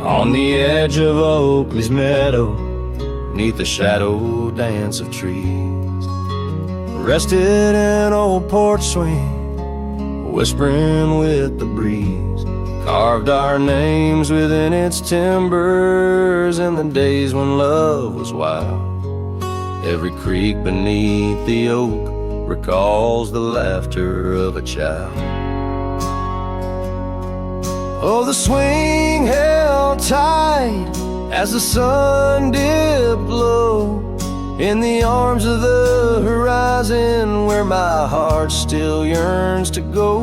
On the edge of Oakley's meadow, neath the shadow dance of trees, rested in an old porch swing, whispering with the breeze. Carved our names within its timbers in the days when love was wild. Every creak beneath the oak recalls the laughter of a child. Oh, the swing held tight as the sun dipped low in the arms of the horizon where my heart still yearns to go.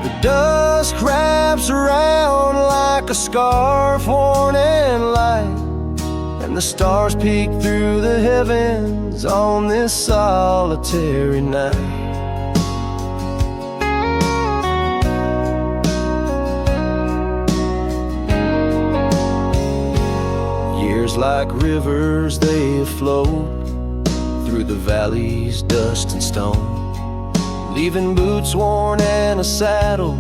The dusk wraps around like a scarf worn in light, and the stars peek through the heavens on this solitary night. Years like rivers they flow through the valleys, dust and stone, leaving boots worn and a saddle,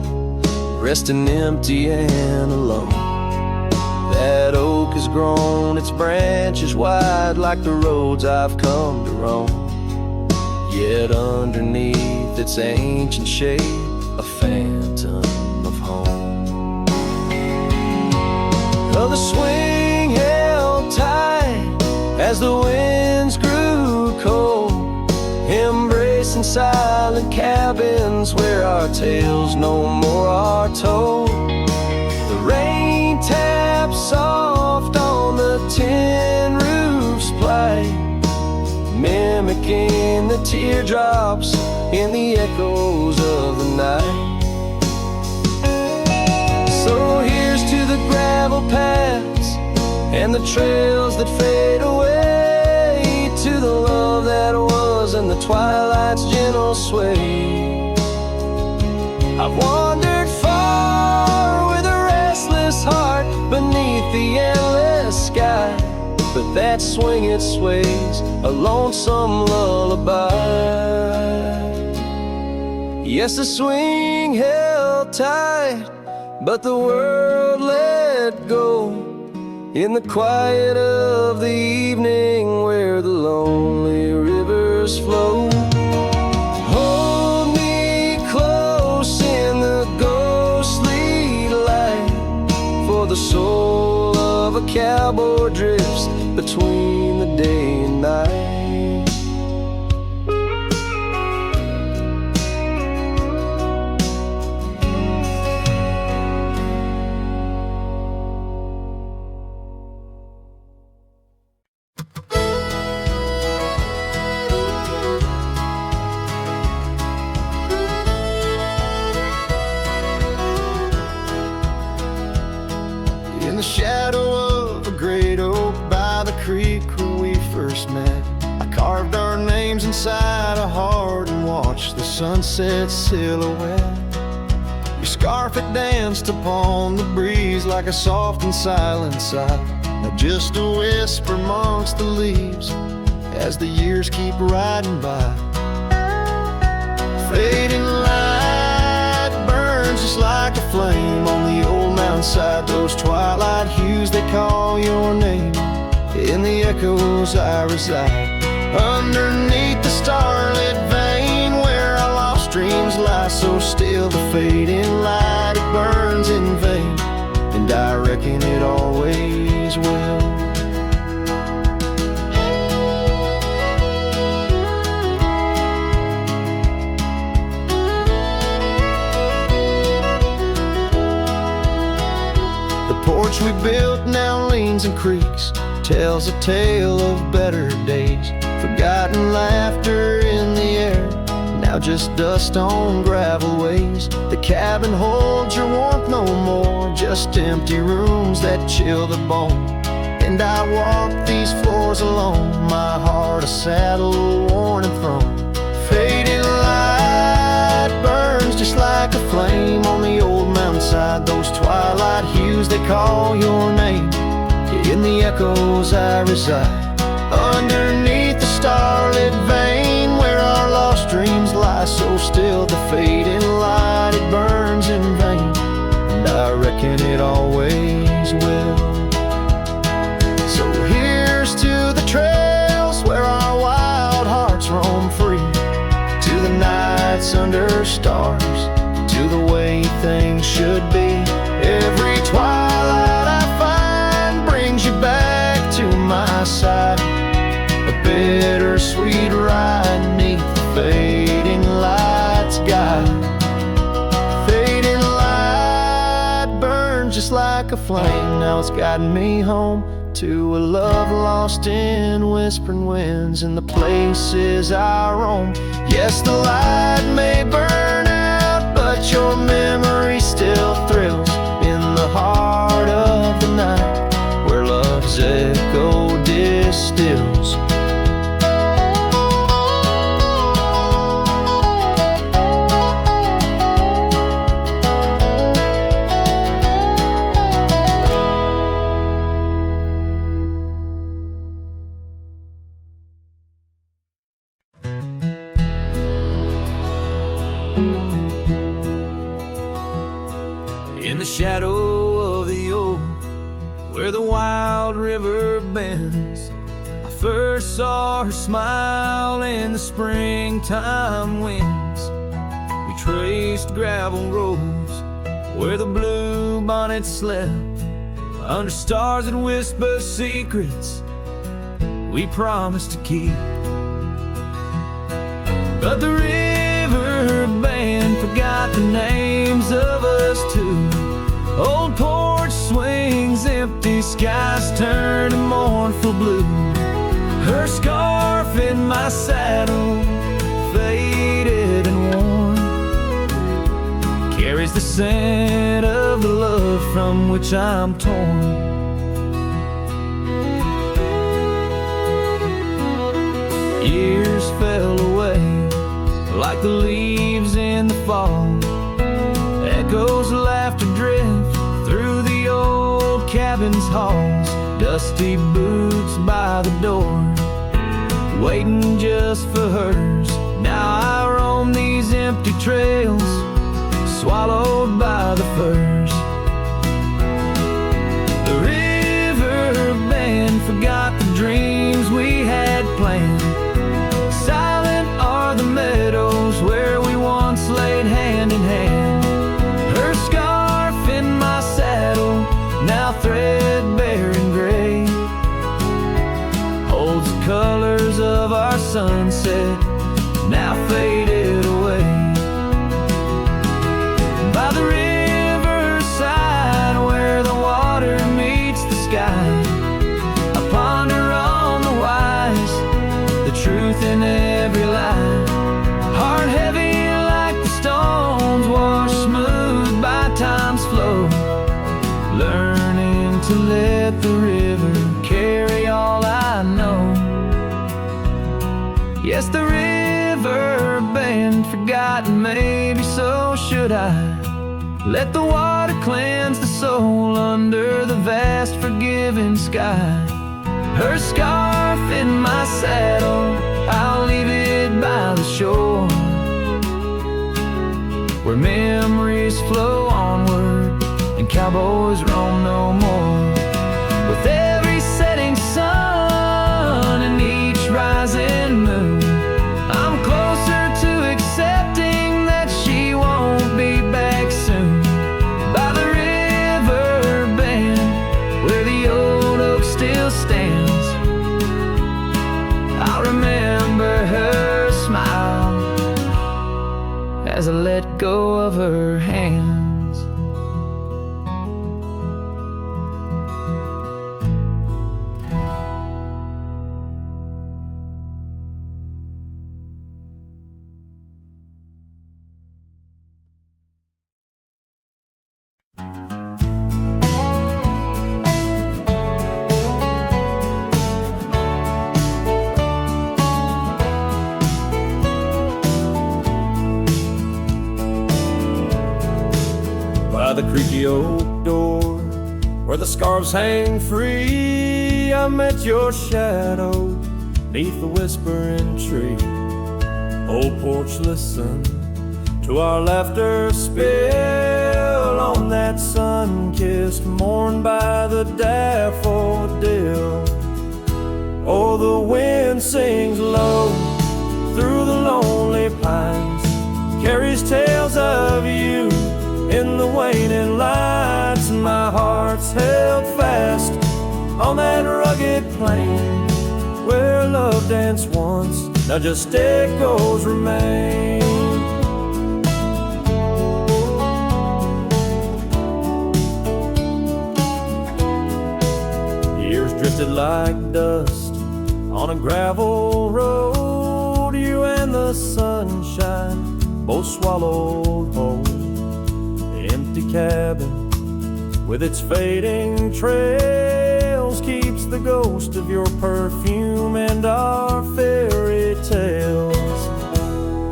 resting empty and alone. That oak has grown its branches wide like the roads I've come to roam, yet underneath its ancient shape a phantom of home. Oh, the swing held tight as the winds grew cold, embracing silent cabins where our tales no more are told. The rain taps soft on the tin roof's plight, mimicking the teardrops in the echoes of the night. So here's to the gravel paths and the trails that fade away, to the love that was and the twilight's gentle sway. I've wandered far with a restless heart beneath the endless sky, but that swing it sways a lonesome lullaby. Yes, the swing held tight, but the world let go in the quiet of the evening where the lonely rivers flow. Hold me close in the ghostly light, for the soul of a cowboy drifts between the day and night. In the shadow of a great oak by the creek where we first met, I carved our names inside a heart and watched the sunset silhouette. Your scarf had danced upon the breeze like a soft and silent sigh, now just a whisper amongst the leaves as the years keep riding by. Fading light burns just like a flame on the old mountainside, those twilight hues they call your name. In the echoes I reside, underneath the starlit vein where our lost dreams lie so still. The fading light, it burns in vain, and I reckon it always will. The porch we built now leans and creaks, tells a tale of better days, forgotten laughter in the air, now just dust on gravel ways. The cabin holds your warmth no more, just empty rooms that chill the bone. And I walk these floors alone, my heart a saddle worn and thrown. Fading light burns just like a flame on the old mountainside, those twilight hues they call your name. In the echoes I reside, underneath the starlit vein where our lost dreams lie so still. The fading light, it burns in vain, and I reckon it always always will. So here's to the trails where our wild hearts roam free, to the nights under stars, to the way things should be. Every twilight I find brings you back to my side, a bittersweet ride 'neath the fading light's guide. Fading light burns just like a flame, now it's guiding me home to a love lost in whispering winds in the places I roam. Yes, the light may burn out, but your memory still thrills in the heart of the night, where love's echo distills. In the shadow of the oak, where the wild river bends, I first saw her smile in the springtime winds. We traced gravel roads where the blue bonnets slept, under stars that whisper secrets we promised to keep. But the river band forgot the names of us two. Old porch swings empty, skies turn to mournful blue. Her scarf in my saddle, faded and worn, carries the scent of the love from which I'm torn. Years fell away like the leaves in the fall. Echoes of laughter drift through the old cabin's halls. Dusty boots by the door, waiting just for hers. Now I roam these empty trails, swallowed by the firs. The river band forgot the dreams we had planned. Silent are the meadows where we once laid hand in hand. Her scarf in my saddle, now threadbare and gray, holds the colors of our sunset, now faded away. By the riverside where the water meets the sky, I ponder on the wise, the truth in every lie. Heart heavy like the stones washed smooth by time's flow, learning to let the river carry all I know. Yes, the river band forgotten, maybe so should I. Let the water cleanse the soul under the vast forgiving sky. Her scarf in my saddle, I'll leave it by the shore, where memories flow onward and cowboys roam no more. With every setting sun and each rising moon, I'm closer to accepting that she won't be back soon. By the river bend where the old oak still stands, I'll remember her smile as I let go of her hands. By the creaky oak door, where the scarves hang free, I met your shadow neath the whispering tree. Old porch, listen to our laughter spill while on that sun-kissed morn by the daffodil. Oh, the wind sings low through the lonely pines, carries tales of you in the waning lights. My heart's held fast on that rugged plain where love danced once, now just echoes remain. Years drifted like dust on a gravel road, you and the sunshine both swallowed whole. The empty cabin with its fading trails keeps the ghost of your perfume and our fairy tales.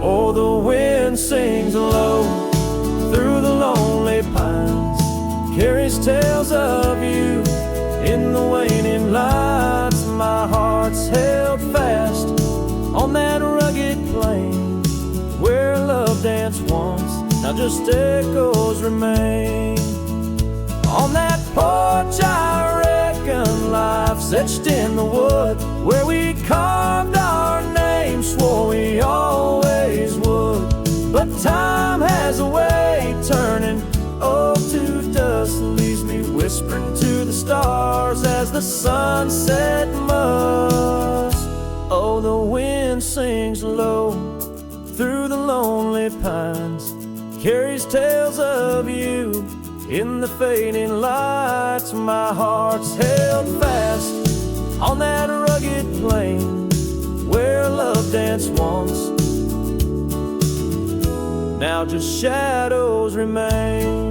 Oh, the wind sings low through the lonely pines, carries tales of you in the waning lights. My heart's held fast on that rugged plain where love danced once, now just echoes remain. On that porch I reckon life's etched in the wood where we carved our names, swore we always would. But time has a way turning to dust, leaves me whispering to the stars as the sunset must. Oh, the wind sings low through the lonely pines, carries tales of you in the fading lights. My heart's held fast on that rugged plain where love danced once, now just shadows remain.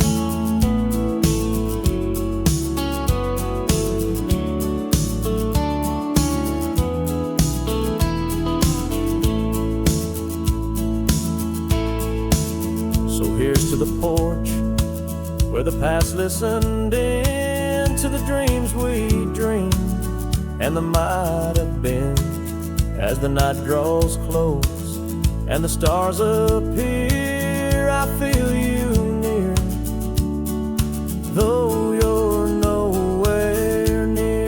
So here's to the porch where the past listened in to the dreams we dreamed and the might have been. As the night draws close and the stars appear, I feel you near, though you're nowhere near.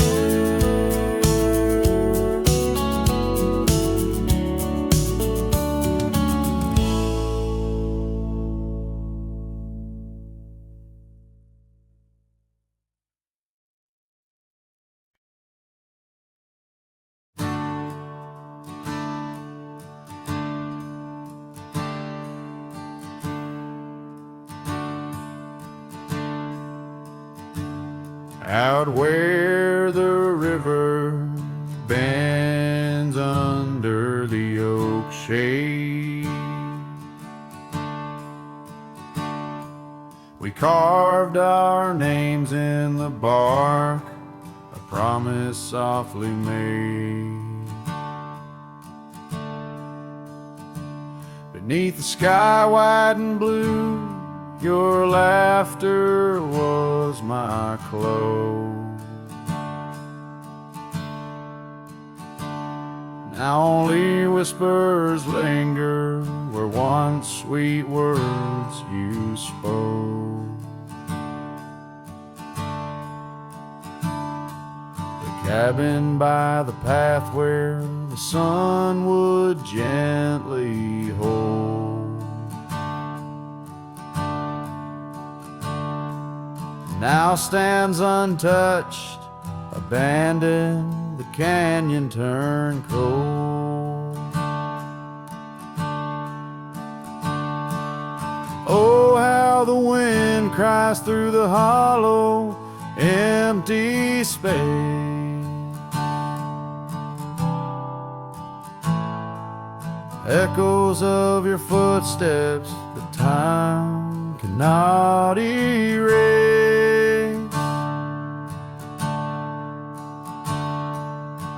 Out where the river bends under the oak shade, we carved our names in the bark, a promise softly made. Beneath the sky white and blue, your laughter was my clothes. Now only whispers linger where once sweet words you spoke. The cabin by the path where the sun would gently hold now stands untouched, abandoned, the canyon turned cold. Oh, how the wind cries through the hollow, empty space. Echoes of your footsteps that time cannot erase.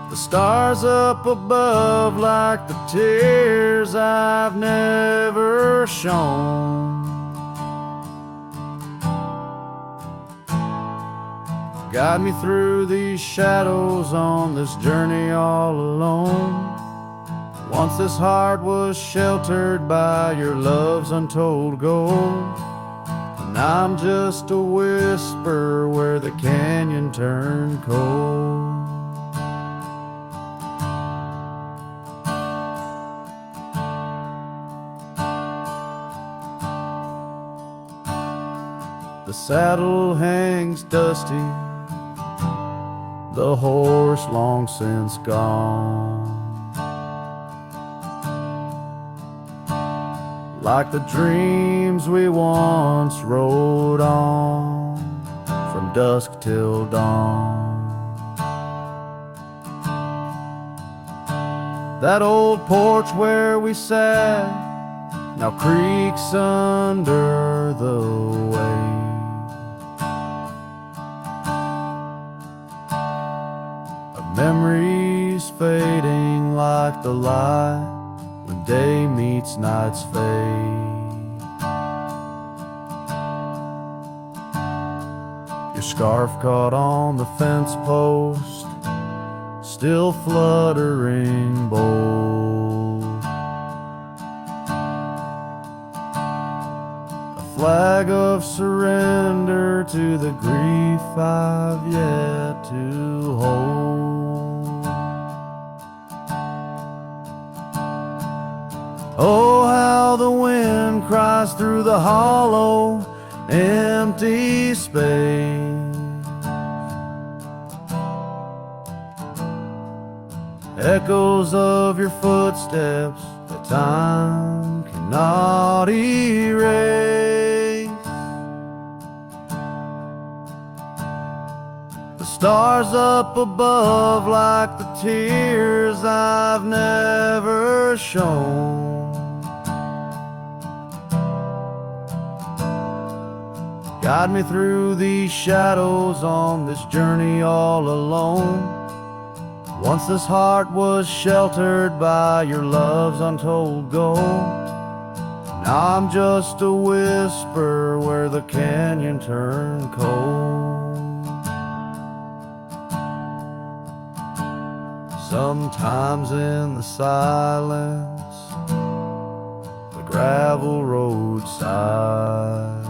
The stars up above like the tears I've never shown. Guide me through these shadows on this journey all alone. Once this heart was sheltered by your love's untold gold. and I'm just a whisper where the canyon turned cold. The saddle hangs dusty, the horse long since gone. Like the dreams we once rode on, from dusk till dawn. That old porch where we sat now creaks under the weight. Memories fading like the light when day meets night's fade. Your scarf caught on the fence post, still fluttering bold. A flag of surrender to the grief I've yet to hold. Oh, how the wind cries through the hollow, empty space. Echoes of your footsteps that time cannot erase. The stars up above like the tears I've never shown. Guide me through these shadows on this journey all alone. Once this heart was sheltered by your love's untold gold. Now I'm just a whisper where the canyon turned cold. Sometimes in the silence, the gravel roadside,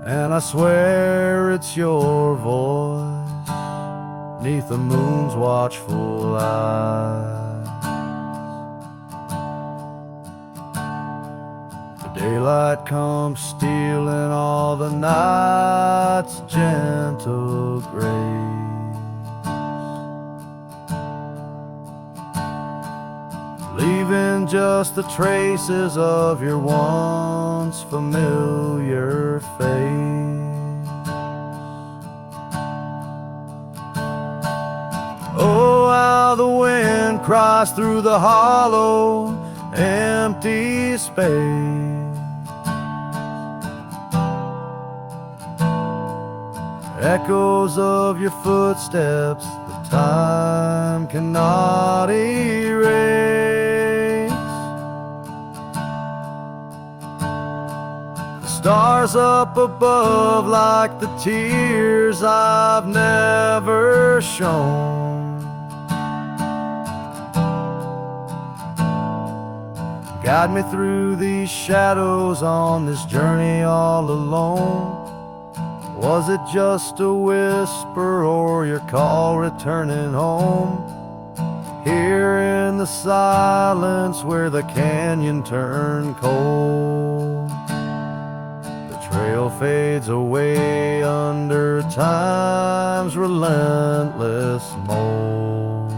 and I swear it's your voice 'neath the moon's watchful eyes. The daylight comes stealing all the night's gentle grace, leaving just the traces of your once familiar face. Oh, how the wind cries through the hollow, empty space. Echoes of your footsteps that time cannot erase. The stars up above like the tears I've never shown. Guide me through these shadows on this journey all alone. Was it just a whisper or your call returning home? Here in the silence where the canyon turned cold, the trail fades away under time's relentless mold.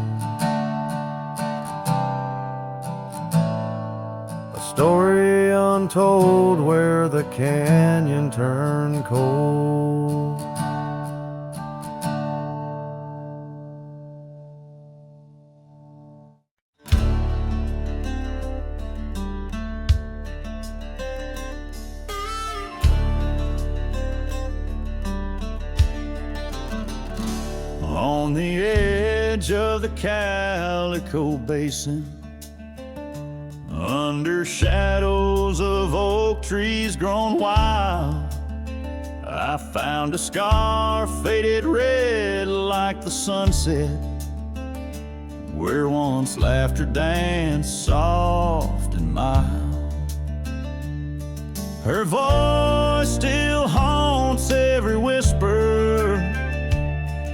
A story untold where the canyon turned cold. On the edge of the Calico Basin, under shadows of oak trees grown wild, I found a scar faded red like the sunset, where once laughter danced soft and mild. Her voice still haunts every whisper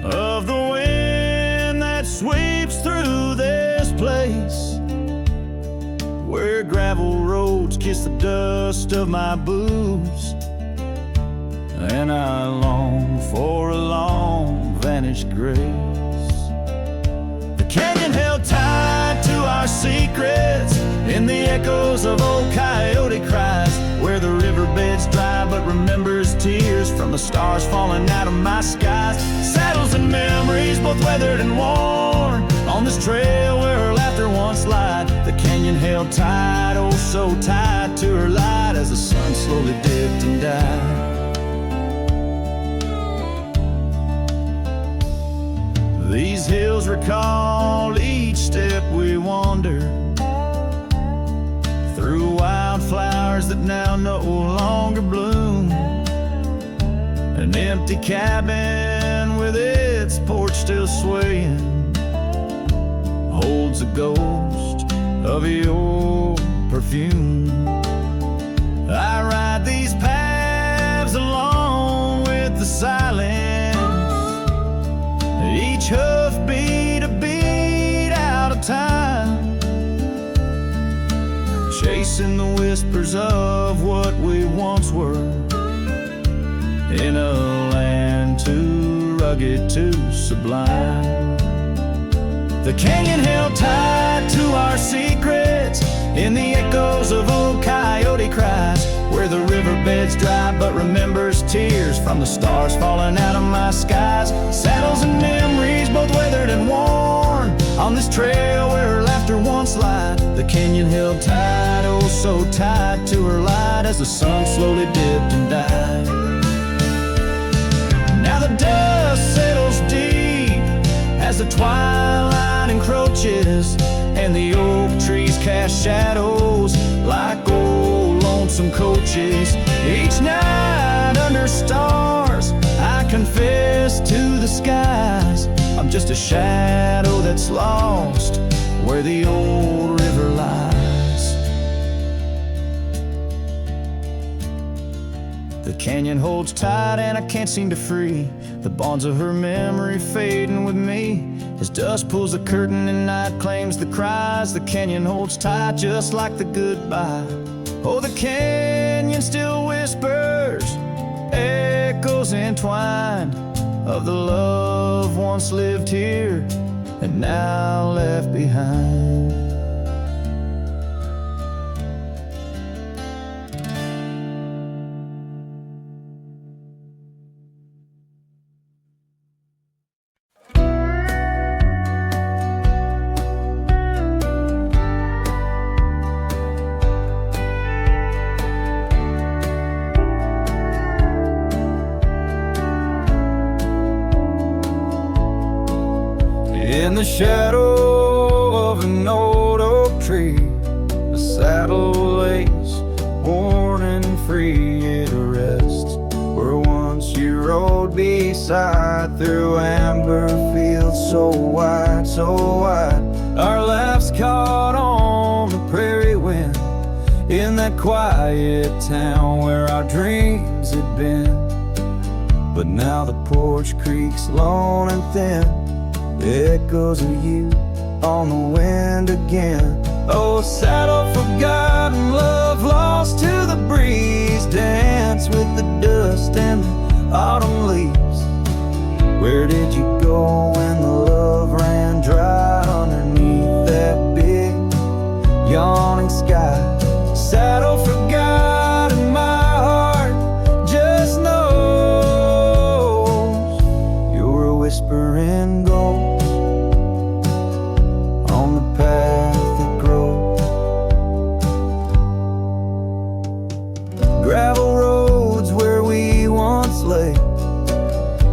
of the wind that sweeps through this place, where gravel roads kiss the dust of my boots, and I long for a long vanished grace. The canyon held tight to our secrets in the echoes of old coyote cries, where the riverbed's dry but remembers tears from the stars falling out of my skies. Saddles and memories both weathered and worn on this trail where her laughter once lied. The canyon held tight, oh so tight to her light, as the sun slowly dipped and died. These hills recall each step we wander through wildflowers that now no longer bloom. An empty cabin with its porch still swaying holds a ghost of your perfume. I ride these paths along with the silence, each hoofbeat a beat out of time, chasing the whispers of what we once were, in a land too rugged, too sublime. The canyon held tight to our secrets in the echoes of old coyote cries, where the riverbed's dry but remembers tears from the stars falling out of my skies. Saddles and memories both weathered and worn on this trail where her laughter once lied. The canyon held tight, oh so tight to her light, as the sun slowly dipped and died. Now the dust settles deep as the twilight encroaches, and the oak trees cast shadows like old lonesome coaches. Each night under stars I confess to the skies, I'm just a shadow that's lost where the old river lies. The canyon holds tight and I can't seem to free the bonds of her memory fading with me. As dusk pulls the curtain and night claims the cries, the canyon holds tight just like the goodbye. Oh, the canyon still whispers, echoes entwined of the love once lived here and now left behind. In the shadow of an old oak tree, the saddle lays worn and free. It rests where once you rode beside, through amber fields so wide, so wide. Our laughs caught on the prairie wind in that quiet town where our dreams had been. But now the porch creaks lone and thin, echoes of you on the wind again. Oh, saddle forgotten, love lost to the breeze, dance with the dust and the autumn leaves. Where did you go when the love ran dry underneath that big yawning sky? Saddle forgotten, my heart just knows you're a whispering ghost on the path that grows. Gravel roads where we once lay,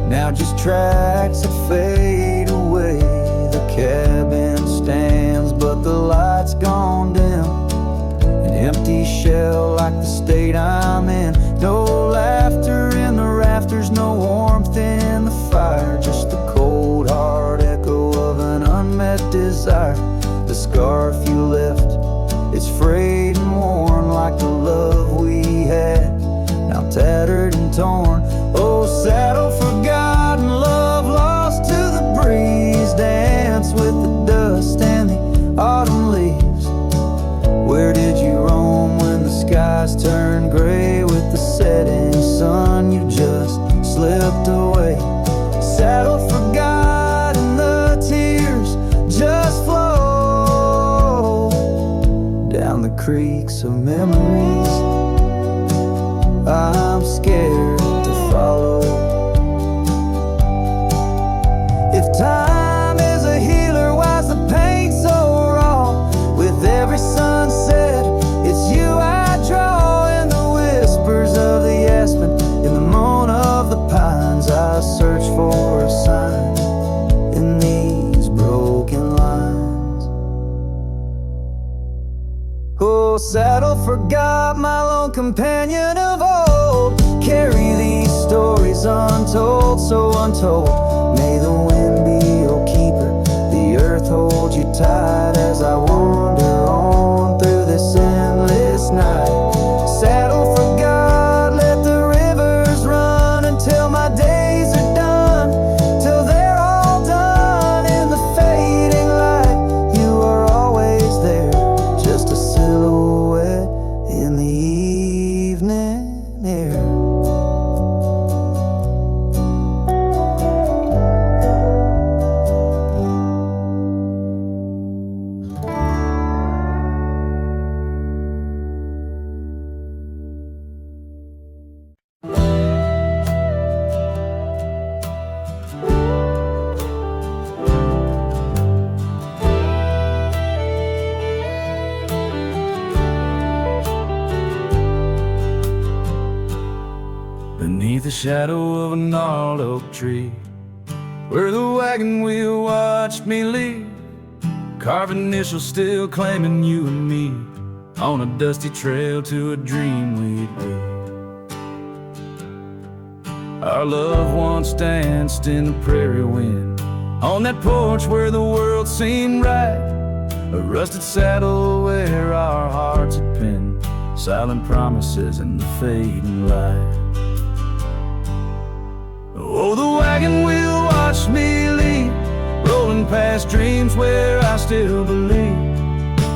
now just tracks that fade away. The cabin stands but the light's gone dim, an empty shell like the state I'm in. No laughter in the rafters, no warmth in the fire, just the cold hard echo of an unmet desire. The scarf you left, it's frayed and worn like the love we had. creeks of memories I'm scared to follow. If time is a healer, why's the pain so raw? With every sunset, it's you I draw. In the whispers of the aspen, in the moan of the pines, I search for a sign in these broken lines. Oh, saddle forgot my lone companion of old. Carry these stories untold, so untold. May the wind be your keeper, the earth hold you tight as I wander on through this endless night. Saddle forgot, let the rivers run until my days are done, till they're all done. In the fading light, you are always there, just a silhouette in the evening air. Beneath the shadow of a gnarled oak tree, where the wagon wheel watched me leave, carved initials still claiming you and me, on a dusty trail to a dream we'd be. Our love once danced in the prairie wind, on that porch where the world seemed right, a rusted saddle where our hearts had pinned silent promises in the fading light. Oh, the wagon wheel watched me leave, rolling past dreams where I still believe.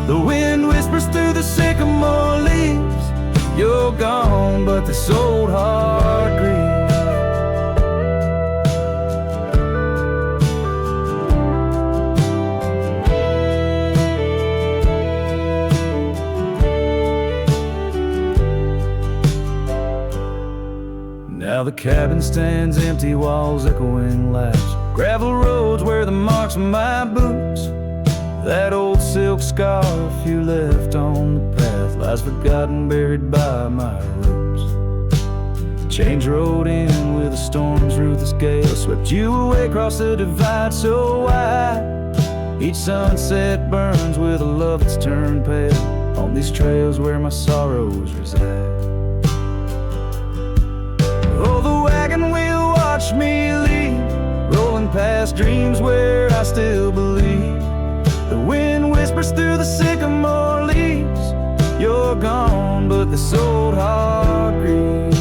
The wind whispers through the sycamore leaves, you're gone, but this old heart grieves. Now the cabin stands empty, walls echoing latch, gravel roads where the marks of my boots, that old silk scarf you left on the path lies forgotten, buried by my roots. The change rode in with a storm's ruthless gale, swept you away across the divide so wide. Each sunset burns with a love that's turned pale on these trails where my sorrows reside. Oh, the wagon wheel watched me leave, rolling past dreams where I still believe. The wind whispers through the sycamore leaves, you're gone, but this old heart grieves.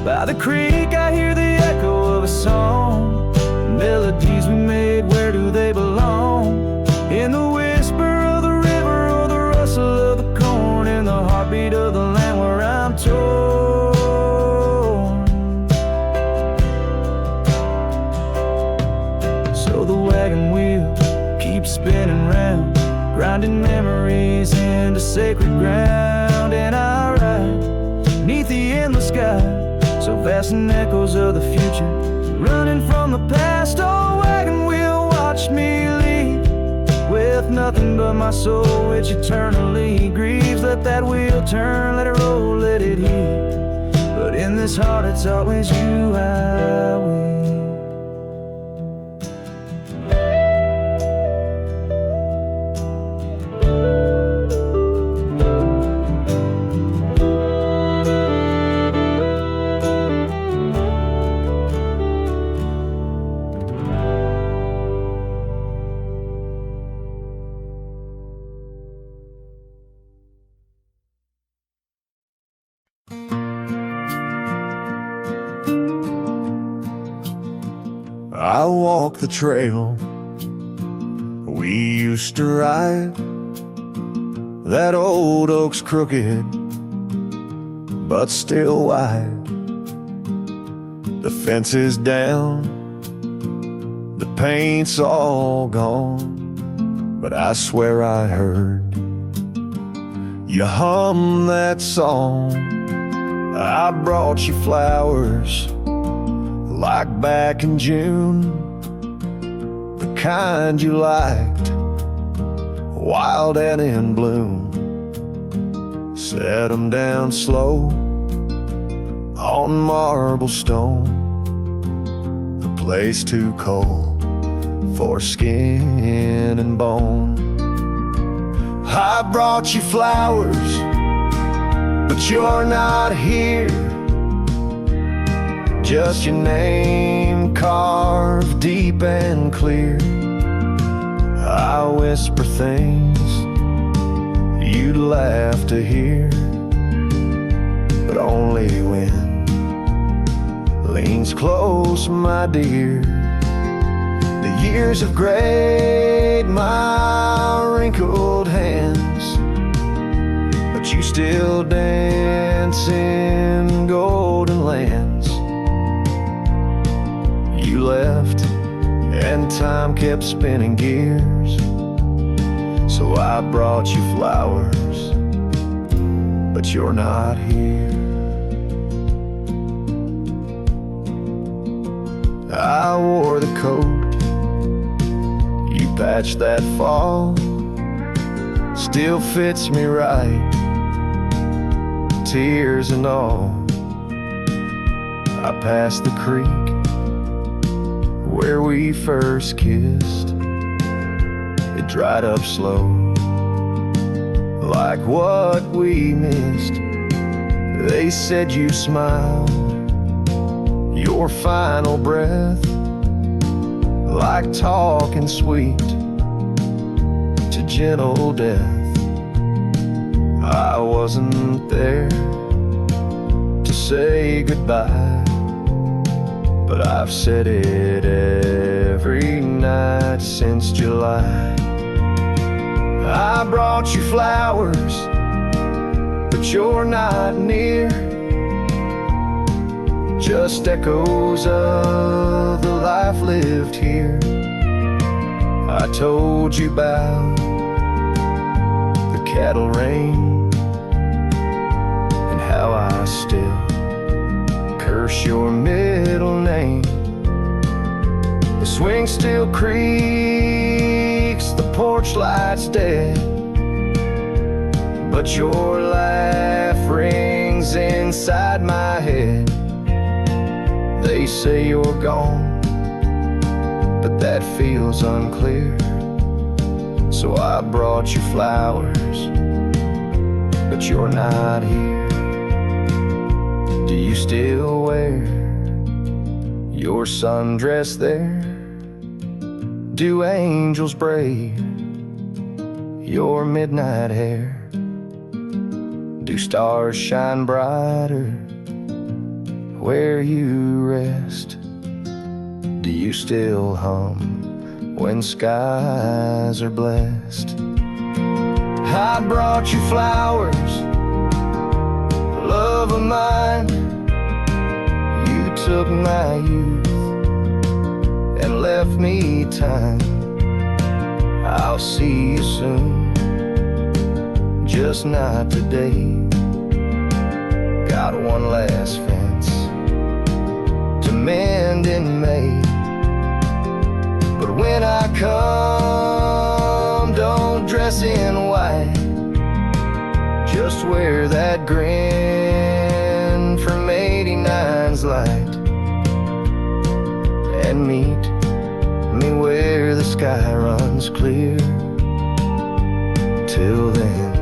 By the creek I hear the echo of a song, melodies we made, where do they belong? In the whisper of the river or the rustle of the corn, in the heartbeat of the land where I'm torn. Wagon wheel keeps spinning round, grinding memories into sacred ground. And I ride neath the endless sky, so vast and echoes of the future, running from the past. Oh, wagon wheel watch me leave, with nothing but my soul which eternally grieves. Let that wheel turn, let it roll, let it heal, but in this heart it's always you I will. I walk the trail we used to ride. That old oak's crooked, but still wide. The fence is down, the paint's all gone, but I swear I heard You hum that song. I brought you flowers, like back in June, the kind you liked, wild and in bloom. Set 'em down slow on marble stone, the place too cold for skin and bone. I brought you flowers, but you're not here. Just your name carved deep and clear. I whisper things you'd laugh to hear, but only when leans close, my dear. The years have grayed my wrinkled hands, but you still dance in golden lands. You left and time kept spinning gears, so I brought you flowers, but you're not here. I wore the coat you patched that fall, still fits me right, tears and all. I passed the creek where we first kissed. It dried up slow, like what we missed. They said you smiled, your final breath, like talking sweet to gentle death. I wasn't there to say goodbye, but I've said it every night since July. I brought you flowers, but you're not near. Just echoes of the life lived here. I told you about the cattle rain and how I still curse your middle name. The swing still creaks, the porch light's dead, but your laugh rings inside my head. They say you're gone, but that feels unclear. So I brought you flowers, but you're not here. Do you still wear your sundress there? Do angels braid your midnight hair? Do stars shine brighter where you rest? Do you still hum when skies are blessed? I brought you flowers, love of mine. You took my youth and left me time. I'll see you soon, just not today. Got one last fence to mend in May, but when I come, don't dress in white. Just wear that grin from 89's light, and meet me where the sky runs clear. Till then,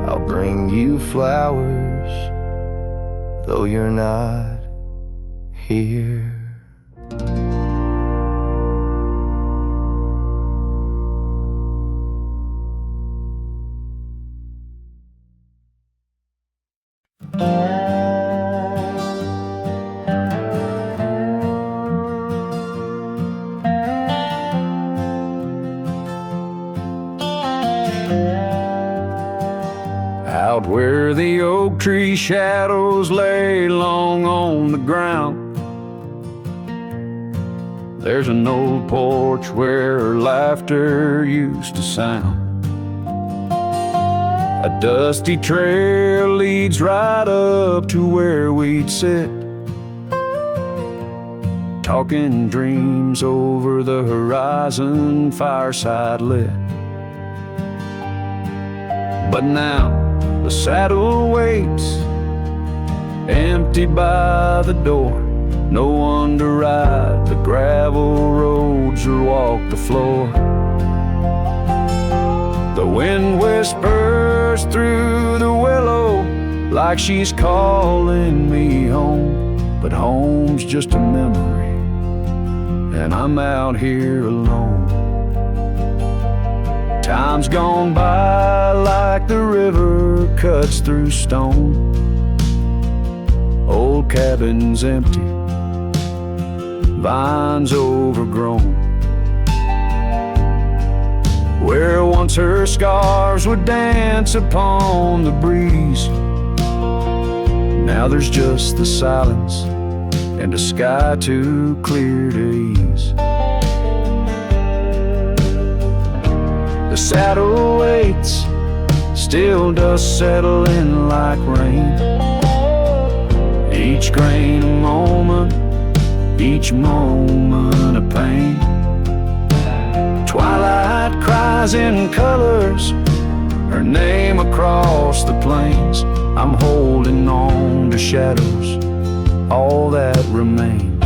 I'll bring you flowers, though you're not here. Out where the oak tree shadows lay long on the ground, there's an old porch where laughter used to sound. A dusty trail leads right up to where we'd sit, talking dreams over the horizon, fireside lit. But now the saddle waits, empty by the door. No one to ride the gravel roads or walk the floor. The wind whispers through the willow like she's calling me home, but home's just a memory, and I'm out here alone. Time's gone by like the river cuts through stone. Old cabin's empty, vines overgrown. Where once her scars would dance upon the breeze, now there's just the silence and a sky too clear to ease. The saddle waits, still dust settle in like rain. Each grain a moment, each moment a pain. Twilight cries in colors, her name across the plains. I'm holding on to shadows, all that remains.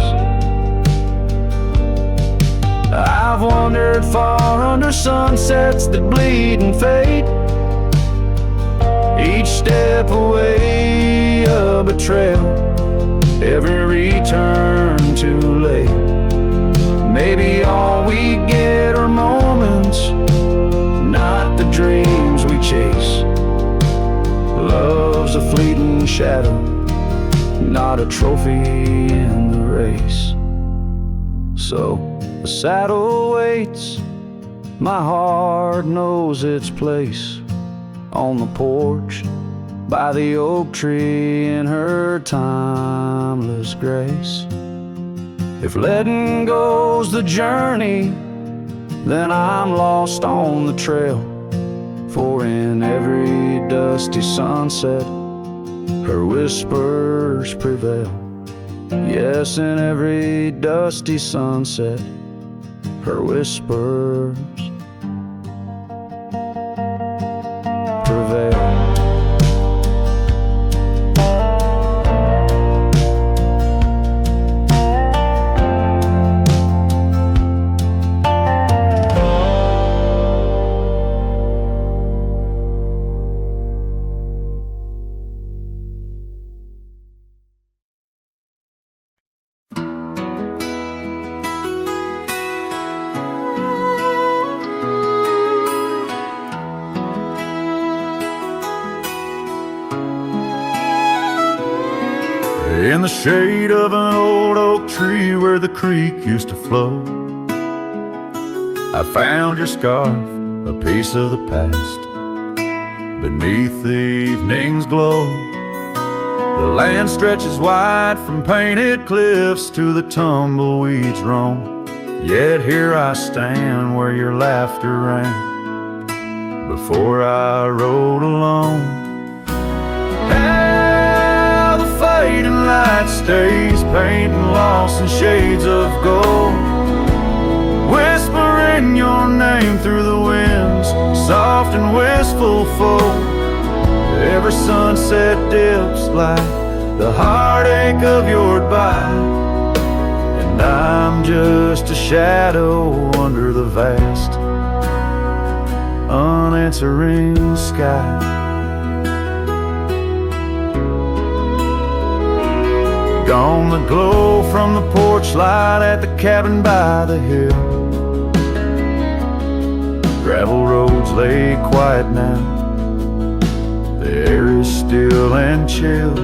I've wandered far under sunsets that bleed and fade, each step away a betrayal, every return too late. Maybe all we get are moments, not the dreams we chase. Love's a fleeting shadow, not a trophy in the race. So the saddle waits, my heart knows its place on the porch by the oak tree in her timeless grace. If letting go's the journey, then I'm lost on the trail. For in every dusty sunset, her whispers prevail. Yes, in every dusty sunset, her whispers prevail. In the shade of an old oak tree where the creek used to flow, I found your scarf, a piece of the past, beneath the evening's glow. The land stretches wide from painted cliffs to the tumbleweeds roam. Yet here I stand where your laughter rang before I rode alone. Fading light stays, painting lost in shades of gold, whispering your name through the winds, soft and wistful fold. Every sunset dips like the heartache of your goodbye, and I'm just a shadow under the vast, unanswering sky. Gone the glow from the porch light at the cabin by the hill. Gravel roads lay quiet now, the air is still and chill.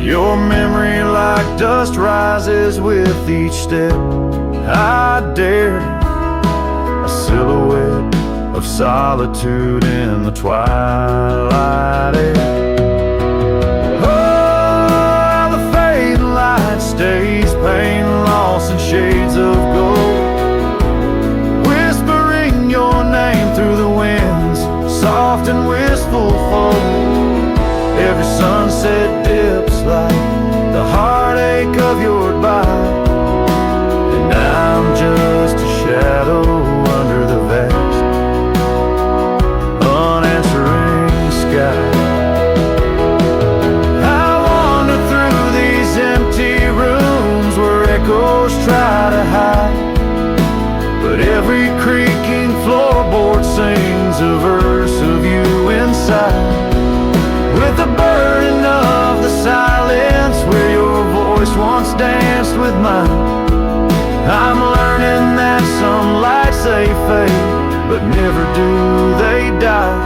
Your memory like dust rises with each step I dare, a silhouette of solitude in the twilight air. Stays, pain lost in shades of gold, whispering your name through the winds, soft and wistful every sunset dips like the heartache of your goodbye. And I'm just a shadow under the vast unanswering sky. I wander through these empty rooms where echoes try to hide, but every creaking floorboard sings a verse of you inside. With the burden of the silence where your voice once danced with mine, I'm learning that some lights they fade, but never do they die.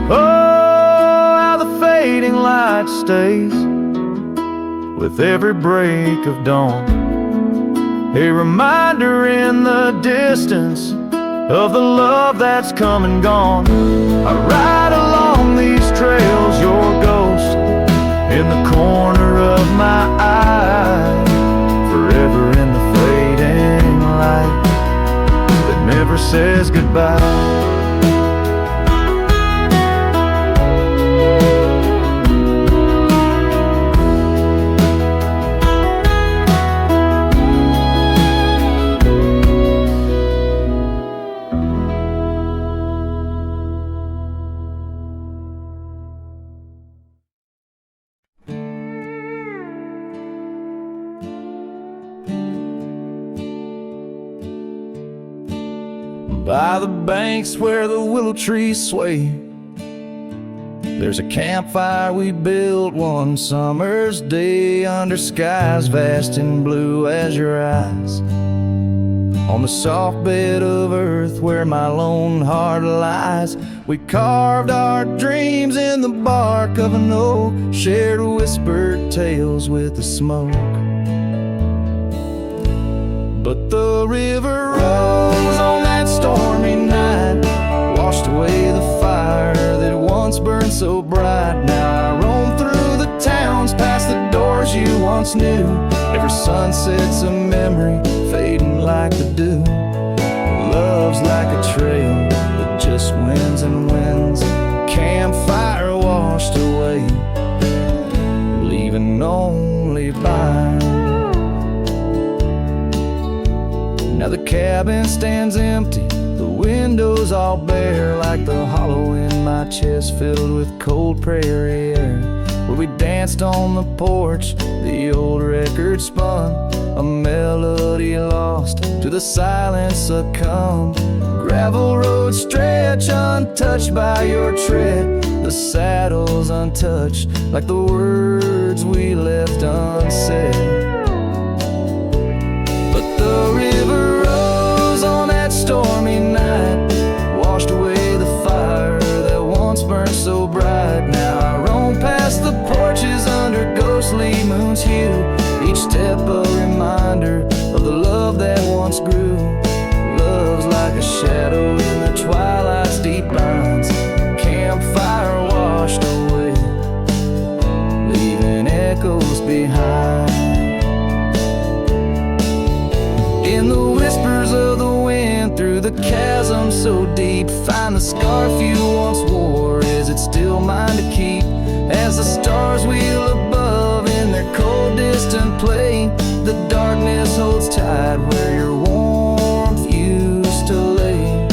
Oh, how the fading light stays with every break of dawn, a reminder in the distance of the love that's come and gone. I ride along these trails, your ghost in the corner of my eye, forever in the fading light that never says goodbye. By the banks where the willow trees sway, there's a campfire we built one summer's day under skies vast and blue as your eyes. On the soft bed of earth where my lone heart lies, we carved our dreams in the bark of an oak, shared whispered tales with the smoke. But the river rose on that stormy night, washed away the fire that once burned so bright. Now I roam through the towns past the doors you once knew. Every sunset's a memory fading like the dew. Love's like a trail that just wins and wins. Campfire washed away, leaving only Bryan. Now the cabin stands empty, the windows all bare, like the hollow in my chest filled with cold prairie air. Where we danced on the porch, the old record spun, a melody lost to the silence succumb. Gravel roads stretch untouched by your tread, the saddles untouched like the words we left unsaid. But the river rose on that stormy night, washed away the fire that once burned so bright. Now I roam past the porches under ghostly moon's hue, each step a reminder of the love that once grew. Love's like a shadow in the twilight's deep lines, campfire washed away, leaving echoes behind. In the whispers of the wind, through the chasm so deep, find the scarf you once wore. Is it still mine to keep? As the stars wheel above in their cold distant play, the darkness holds tight where your warmth used to lay.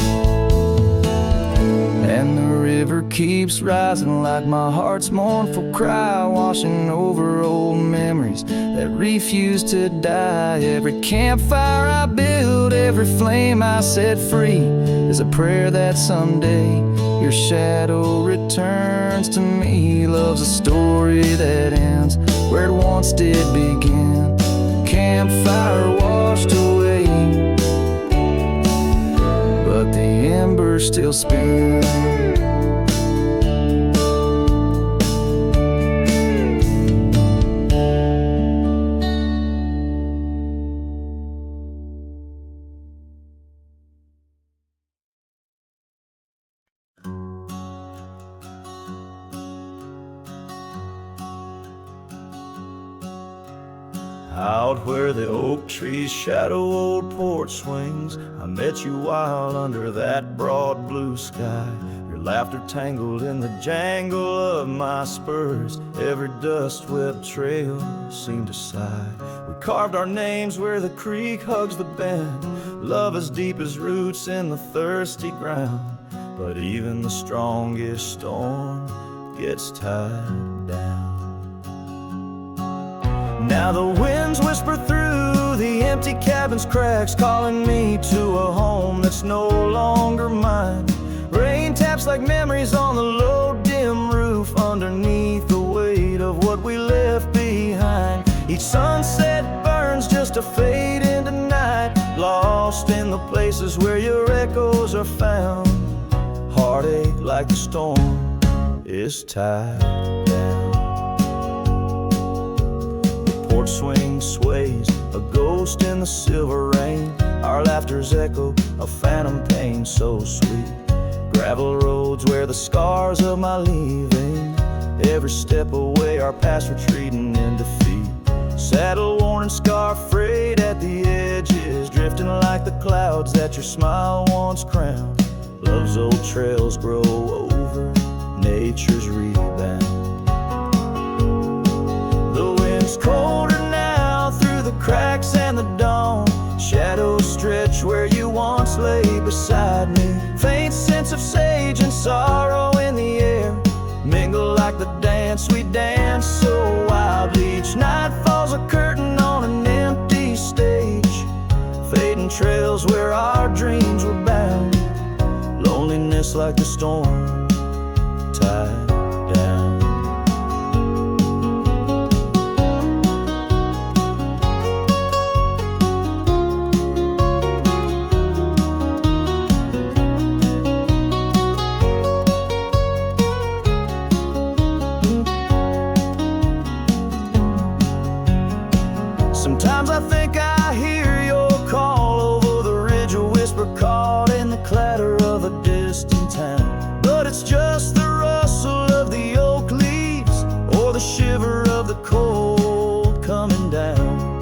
And the river keeps rising like my heart's mournful cry, washing over old memories that refuse to die. Every campfire I build, every flame I set free, is a prayer that someday your shadow returns to me. Love's a story that ends where it once did begin. Campfire washed away, but the embers still spin. Out where the oak trees shadow old porch swings, I met you wild under that broad blue sky. Your laughter tangled in the jangle of my spurs. Every dust-swept trail seemed to sigh. We carved our names where the creek hugs the bend. Love as deep as roots in the thirsty ground. But even the strongest storm gets tied down. Now the winds whisper through the empty cabin's cracks, calling me to a home that's no longer mine. Rain taps like memories on the low, dim roof, underneath the weight of what we left behind. Each sunset burns just to fade into night, lost in the places where your echoes are found. Heartache like the storm is tied down. Porch swing sways, a ghost in the silver rain. Our laughter's echo, a phantom pain so sweet. Gravel roads where the scars of my leaving. Every step away, our past retreating in defeat. Saddle worn and scar frayed at the edges, drifting like the clouds that your smile once crowned. Love's old trails grow over nature's rebound. The wind's colder now through the cracks and the dawn. Shadows stretch where you once lay beside me. Faint sense of sage and sorrow in the air, mingle like the dance we dance so wildly. Each night falls a curtain on an empty stage, fading trails where our dreams were bound. Loneliness like the storm tied down. Sometimes I think I hear your call over the ridge, a whisper caught in the clatter of a distant town. But it's just the rustle of the oak leaves, or the shiver of the cold coming down.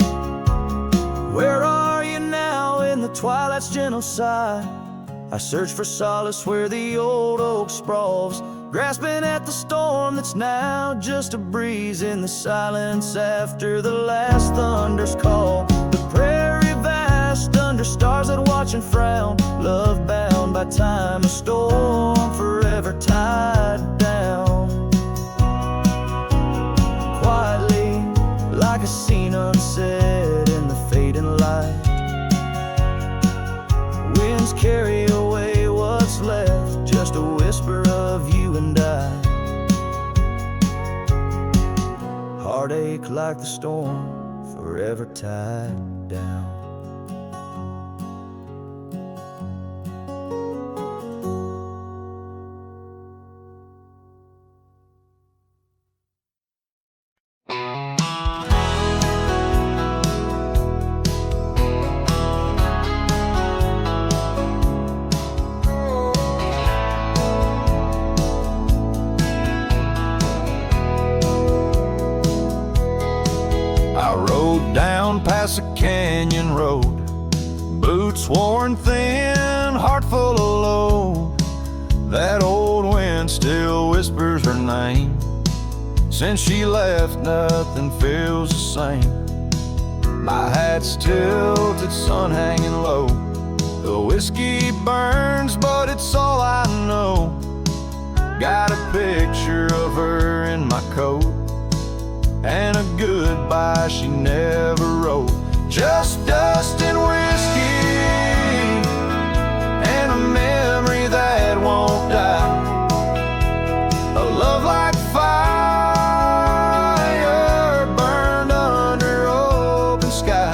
Where are you now in the twilight's gentle sigh? I search for solace where the old oak sprawls, grasping at the storm that's now just a breeze in the silence after the last thunder's call. The prairie vast under stars that watch and frown, love bound by time, a storm forever tied down. Quietly, like a scene unsaid in the fading light, winds carry away what's left, just a whisper of you and I. Heartache like the storm, forever tied down. Past a canyon road, boots worn thin, heart full of load. That old wind still whispers her name. Since she left, nothing feels the same. My hat's tilted, sun hanging low. The whiskey burns, but it's all I know. Got a picture of her in my coat, and a goodbye she never wrote. Just dust and whiskey, and a memory that won't die. A love like fire, burned under open sky.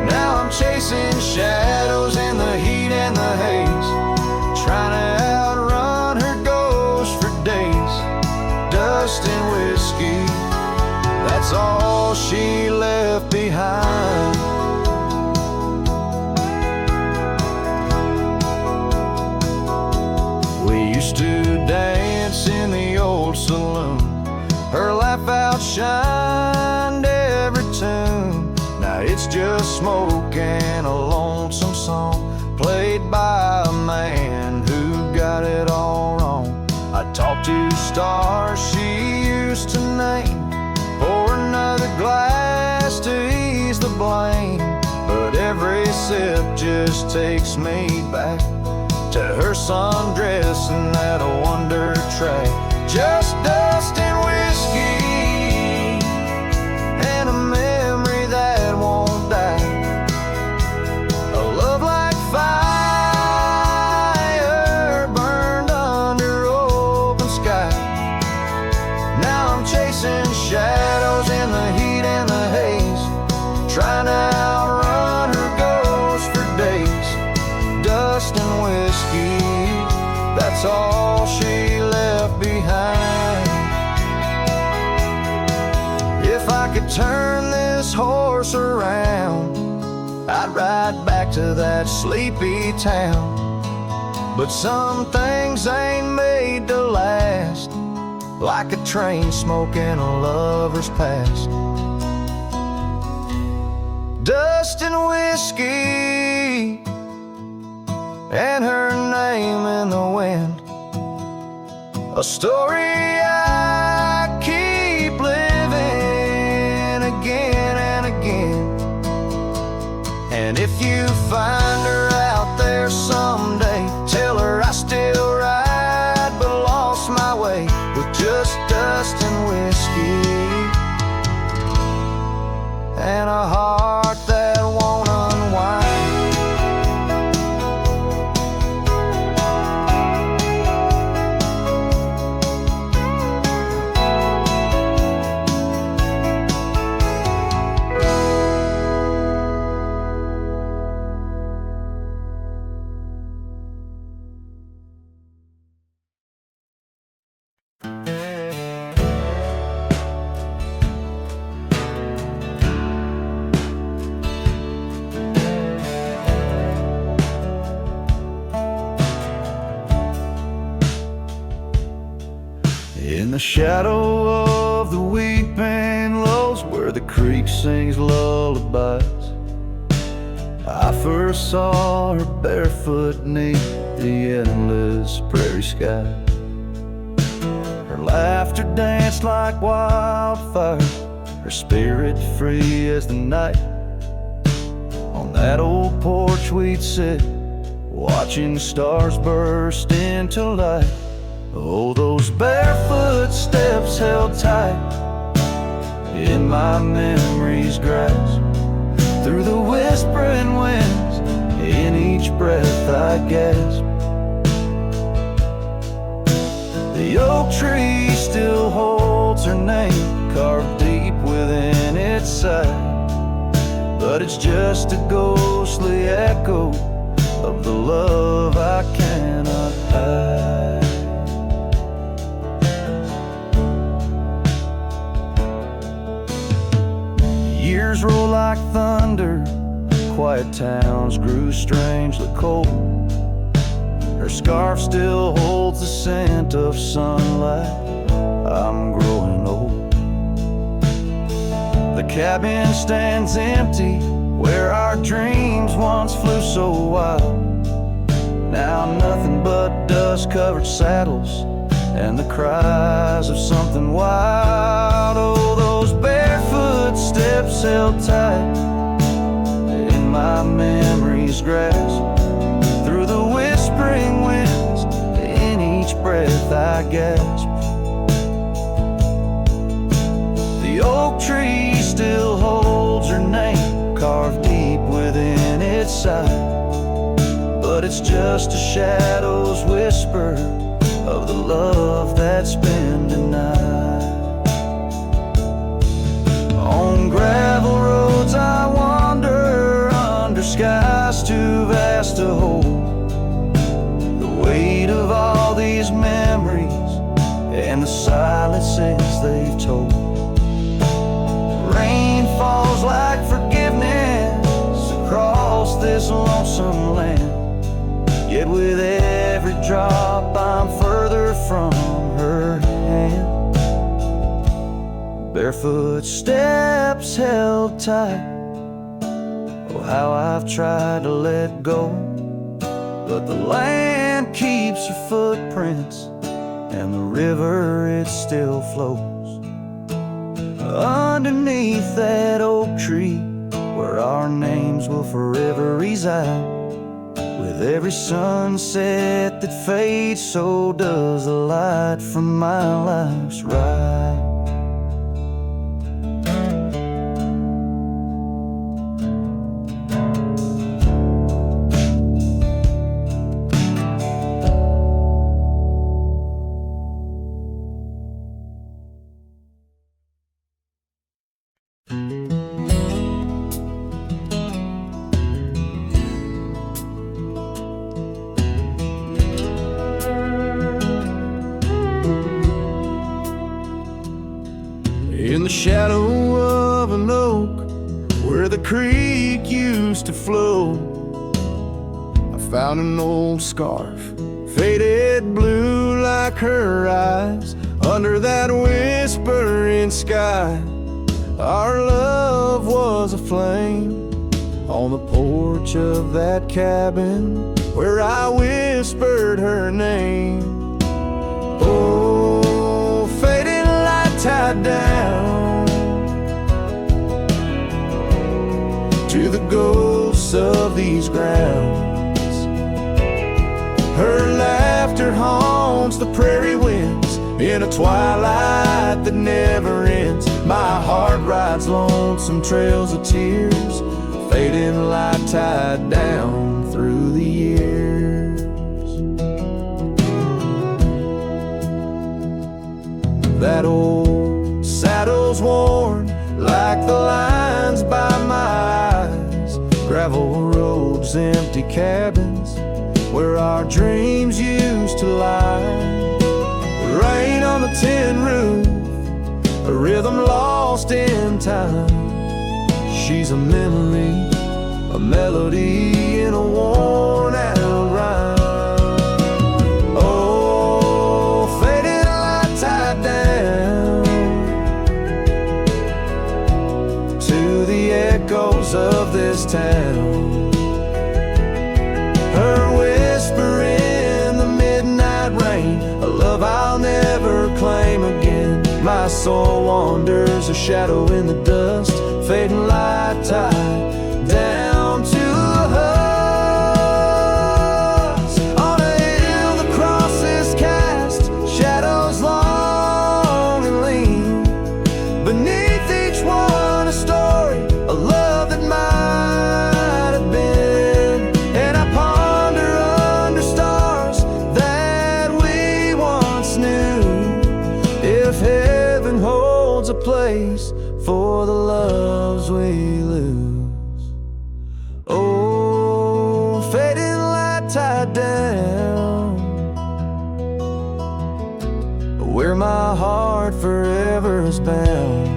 Now I'm chasing shadows in the heat and the haze, trying to outrun her ghost for days. Dust and whiskey, that's all she left behind. We used to dance in the old saloon, her laugh outshined every tune. Now it's just smoke and a lonesome song, played by a man who got it all stars she used to name. Pour another glass to ease the blame, but every sip just takes me back to her sundress and that wonder track. Just dust and whiskey and a memory that won't die. A love like fire burned under open sky. Now I'm chasing shadows in the heat and the haze, trying to outrun her ghost for days. Dust and whiskey, that's all she left behind. If I could turn this horse around, I'd ride back to that sleepy town. But some things ain't made to last, like a train smoke in a lover's past. Dust and whiskey and her name in the wind, a story I keep living again and again. And if you find her out there someday, tell her I still ride but lost my way, with just dust and whiskey and a heart that won't unwind. In the shadow of the weeping willows, where the creek sings lullabies, I first saw her barefoot neath the endless prairie sky. Her laughter danced like wildfire, her spirit free as the night. On that old porch we'd sit, watching stars burst into light. Oh, those barefoot steps held tight in my memory's grasp. Through the whispering winds, in each breath I gasp. The oak tree still holds her name, carved deep within its side, but it's just a ghostly echo of the love I cannot hide. Years roll like thunder, quiet towns grew strangely cold. Her scarf still holds the scent of sunlight, I'm growing old. The cabin stands empty, where our dreams once flew so wild. Now nothing but dust-covered saddles and the cries of something wild. Oh, those barefoot steps held tight in my memory's grasp. Through the whispering winds, in each breath I gasp. The oak tree still holds her name, carved deep within its side, but it's just a shadow's whisper of the love that's been denied. On gravel roads I wander, under skies too vast to hold. The weight of all these memories and the silences they've told. Rain falls like forgiveness across this lonesome land, yet with every drop I'm further from her hand. Barefoot steps held tight, oh how I've tried to let go, but the land keeps her footprints and the river, it still flows underneath that oak tree, where our names will forever reside. With every sunset that fades, so does the light from my life's ride. In the shadow of an oak, where the creek used to flow, I found an old scarf, faded blue like her eyes. Under that whispering sky, our love was a flame. On the porch of that cabin, where I whispered her name. Oh, fading light tied down to the ghosts of these grounds. Her laughter haunts the prairie winds in a twilight that never ends. My heart rides lonesome trails of tears, fading light tied down through the years. That old saddle's worn like the lines by my eyes. Gravel roads, empty cabins, where our dreams used to lie. Rain on the tin roof, a rhythm lost in time. She's a memory, a melody in a worn out rhyme. Oh, faded light tied down to the echoes of this town. Her whisper in the midnight rain, a love I'll never claim again. My soul wanders, a shadow in the dust, fading light tied down to us. On a hill the cross is cast, shadows long and lean. Beneath each one a story, a love that might have been. And I ponder under stars that we once knew, if heaven holds a place for the loves we lose. Oh, fading light tied down, where my heart forever is bound.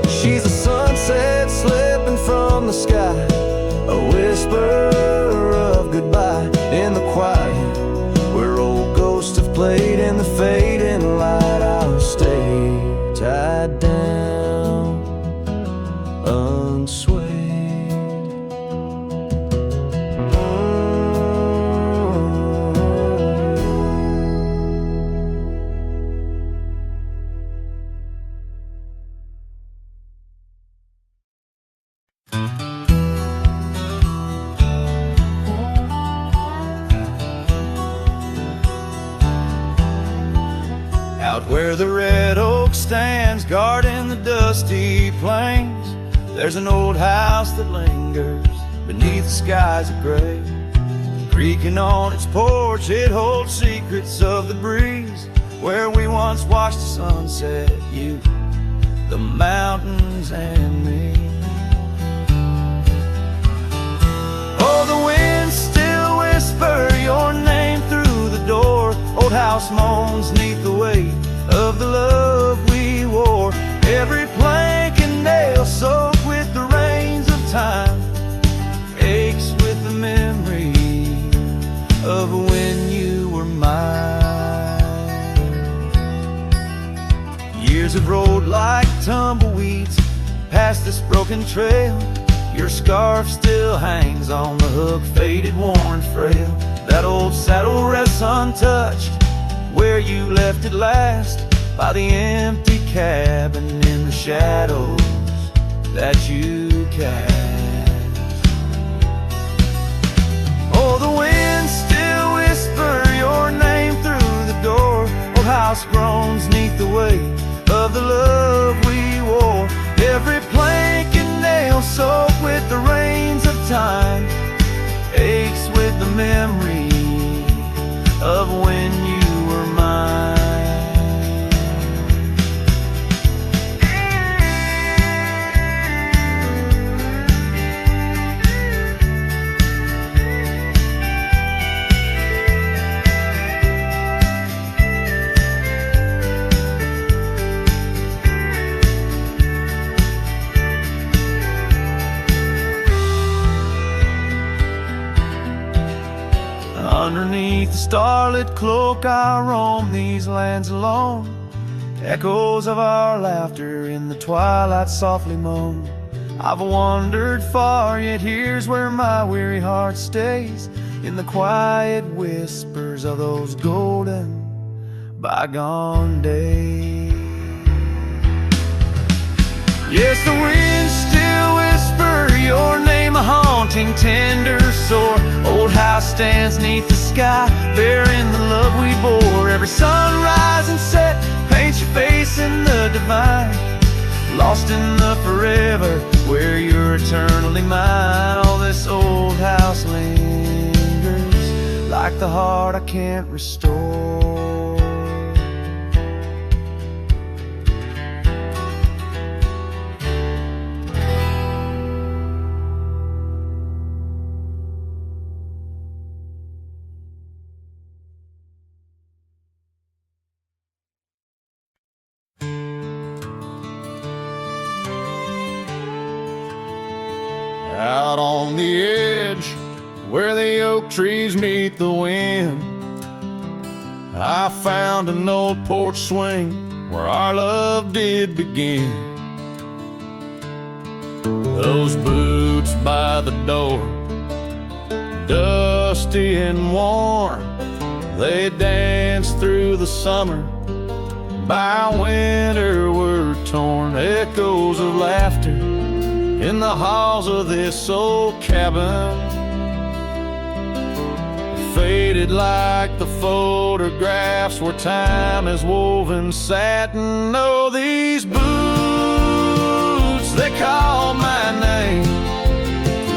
She's a sunset slipping from the sky, a whisper of goodbye in the quiet, where old ghosts have played in the fading light. I'll stay tied down, unswayed. Out where the red oak stands, guarding the dusty plains, there's an old house that lingers beneath the skies of gray. Creaking on its porch, it holds secrets of the breeze, where we once watched the sunset, you, the mountains, and me. Oh, the winds still whisper your name through the door. Old house moans neath the weight of the love we wore. Every plank and nail soaked with the rains of time aches with the memory of when you were mine. Years have rolled like tumbleweeds past this broken trail. Your scarf still hangs on the hook, faded, worn, frail. That old saddle rests untouched where you left it last, by the empty cabin in the shadows that you cast. Oh, the wind still whisper your name through the door. Old house groans neath the weight of the love we wore. Every plank and nail soaked with the rains of time aches with the memory of when you were mine. Underneath the starlit cloak I roam these lands alone. Echoes of our laughter in the twilight softly moan. I've wandered far, yet here's where my weary heart stays, in the quiet whispers of those golden bygone days. Yes, the wind still whisper your name, a haunting, tender, sore. Old house stands neath the sky, bearing the love we bore. Every sunrise and set paints your face in the divine, lost in the forever where you're eternally mine. All this old house lingers like the heart I can't restore. Out on the edge, where the oak trees meet the wind, I found an old porch swing where our love did begin. Those boots by the door, dusty and warm, they danced through the summer, by winter were torn. Echoes of laughter in the halls of this old cabin, faded like the photographs where time has woven satin. Oh, these boots, they call my name,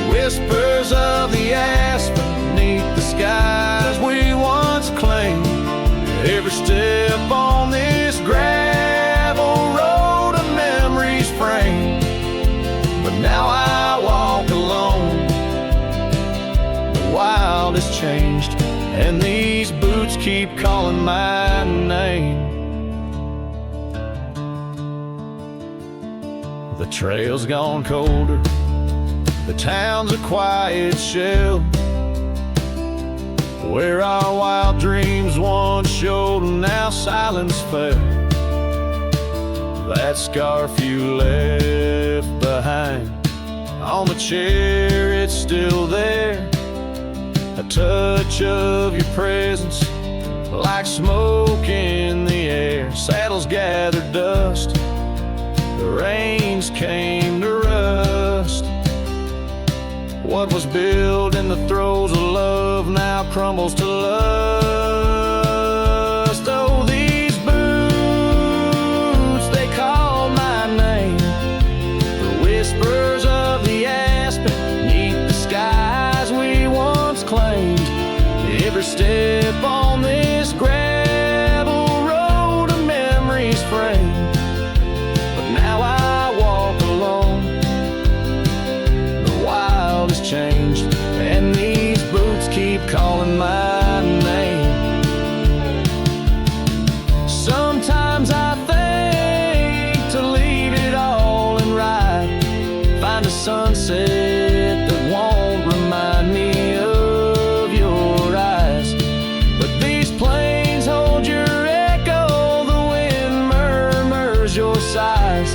whispers of the aspen beneath the skies we once claimed. Every step on this gravel road of memories framed, but now I walk alone. The wild has changed, and these boots keep calling my name. The trail's gone colder, the town's a quiet shell, where our wild dreams once showed and now silence fell. That scarf you left behind on the chair, it's still there, a touch of your presence like smoke in the air. Saddles gathered dust, the rains came to rust. What was built in the throes of love now crumbles to lust. Oh, these boots, they call my name, the whispers of the aspen beneath the skies we once claimed. Every step on this gravel road of memories framed, but now I walk alone. The wild has changed, and these boots keep calling my name. Sometimes I think to leave it all and ride, find a sunset that won't remind me of your eyes. But these plains hold your echo, the wind murmurs your sighs.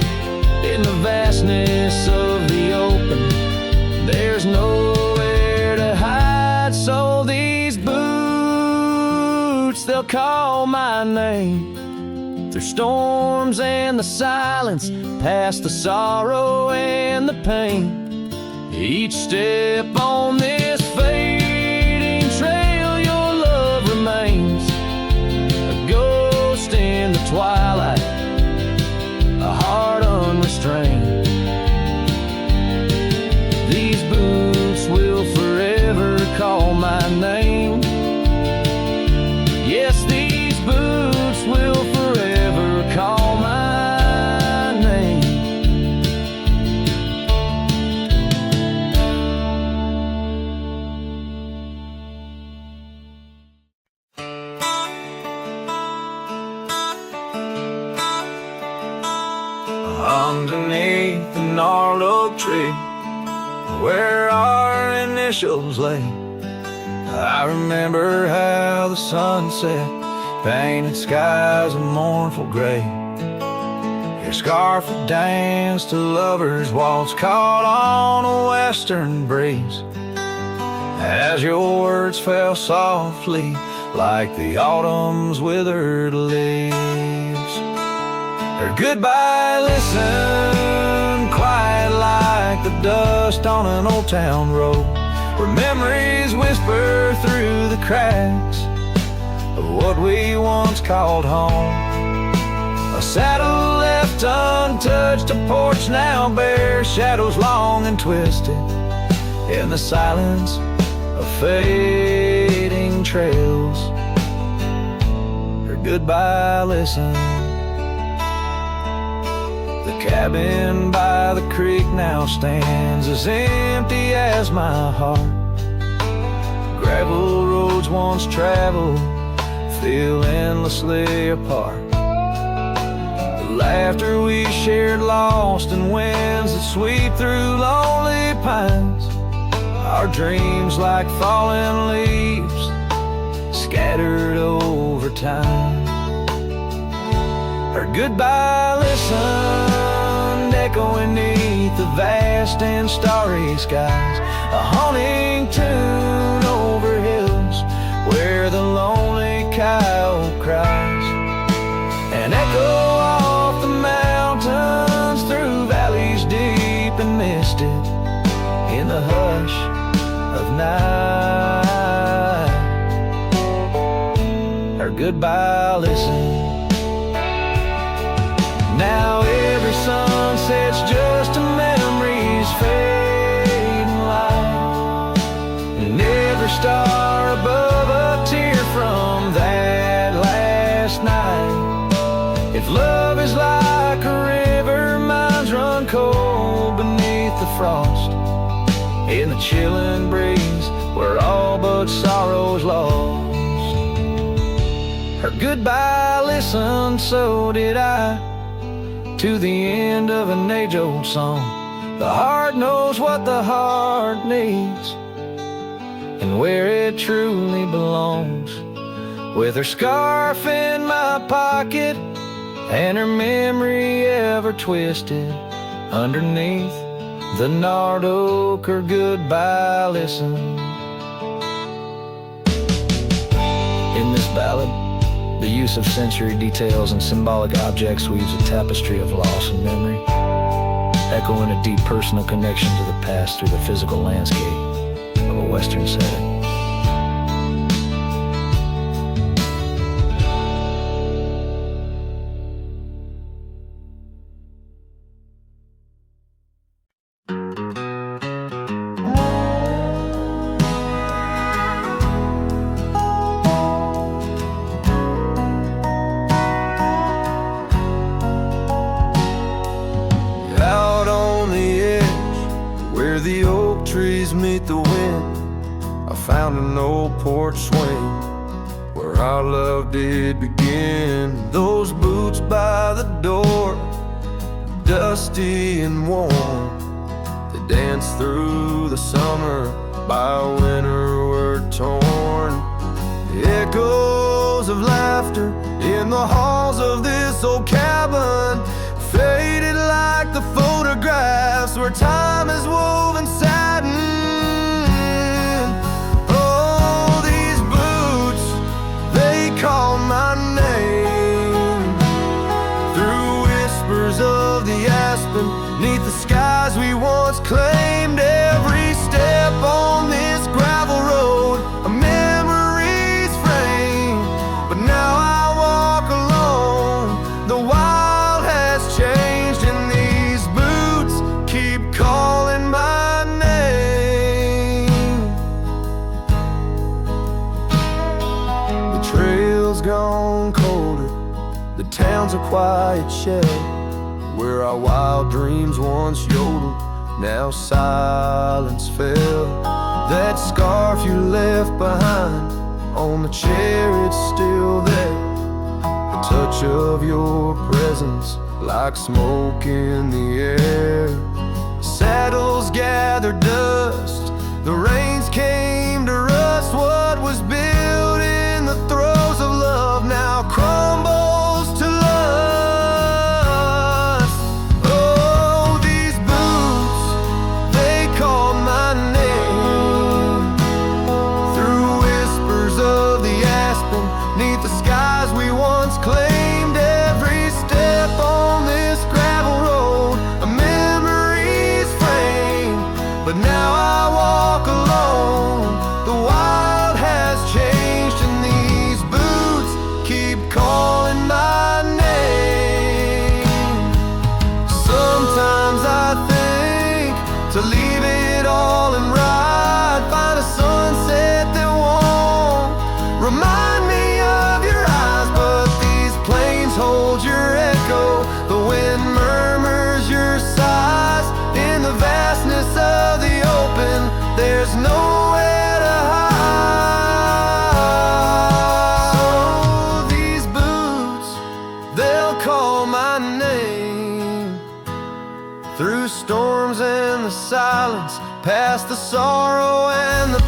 In the vastness of the open, there's nowhere to hide. So these boots, they'll call my name. Through storms and the silence, past the sorrow and the pain. Each step on this fading trail, your love remains. A ghost in the twilight, a heart unrestrained. These boots will forever call my name. Yes, these boots will forever call my name. Underneath the gnarled oak tree, where our initials lay, I remember how the sunset painted skies a mournful gray. Your scarf would dance to lovers' waltz caught on a western breeze, as your words fell softly like the autumn's withered leaves. Her goodbye listened quiet like the dust on an old town road, where memories whisper through the cracks of what we once called home. A saddle left untouched, a porch now bare, shadows long and twisted in the silence of fading trails. Her goodbye listened. The cabin by the creek now stands as empty as my heart. Gravel roads once traveled feel endlessly apart. The laughter we shared lost in winds that sweep through lonely pines. Our dreams like fallen leaves scattered over time. Her goodbye listened, echoing beneath the vast and starry skies, a haunting tune over hills where the lonely coyote cries, an echo off the mountains through valleys deep and misted in the hush of night. Her goodbye listen. Now every sunset's just a memory's fading light, and every star above a tear from that last night. If love is like a river, mine's run cold beneath the frost, in the chilling breeze where all but sorrow's lost. Her goodbye listened, so did I, to the end of an age-old song. The heart knows what the heart needs and where it truly belongs. With her scarf in my pocket and her memory ever twisted underneath the gnarled oak, her goodbye listen. In this ballad, the use of sensory details and symbolic objects weaves a tapestry of loss and memory, echoing a deep personal connection to the past through the physical landscape of a Western setting. The oak trees meet the wind, I found an old porch swing where our love did begin. Those boots by the door, dusty and warm, they danced through the summer, by winter were torn. The echoes of laughter in the halls of this old cabin faded like the photographs where time is woven satin. Oh, these boots, they call 'neath the skies we once claimed. Every step on this gravel road, a memory's frame. But now I walk alone, the wild has changed, and these boots keep calling my name. The trail's gone colder, the town's a quiet shell, where our wild dreams once yodeled, now silence fell. That scarf you left behind on the chair, it's still there. The touch of your presence like smoke in the air. Saddles gathered dust, the rains came to rust. What was built in the throes of love now crumbles to lust. Oh, these boots, they call my name. Through whispers of the aspen, 'neath the skies we once claimed. Every step on this gravel road, a memory's frame. But now I walk alone, the wild has changed, and these boots keep calling my name. Sometimes I think to leave it all and ride, find a sunset that won't remind me of your eyes. But these plains hold your echo, the wind murmurs your sighs. In the vastness of the open, there's nowhere to hide. So these boots, they'll call my name. Through storms and the silence, past the sorrow and the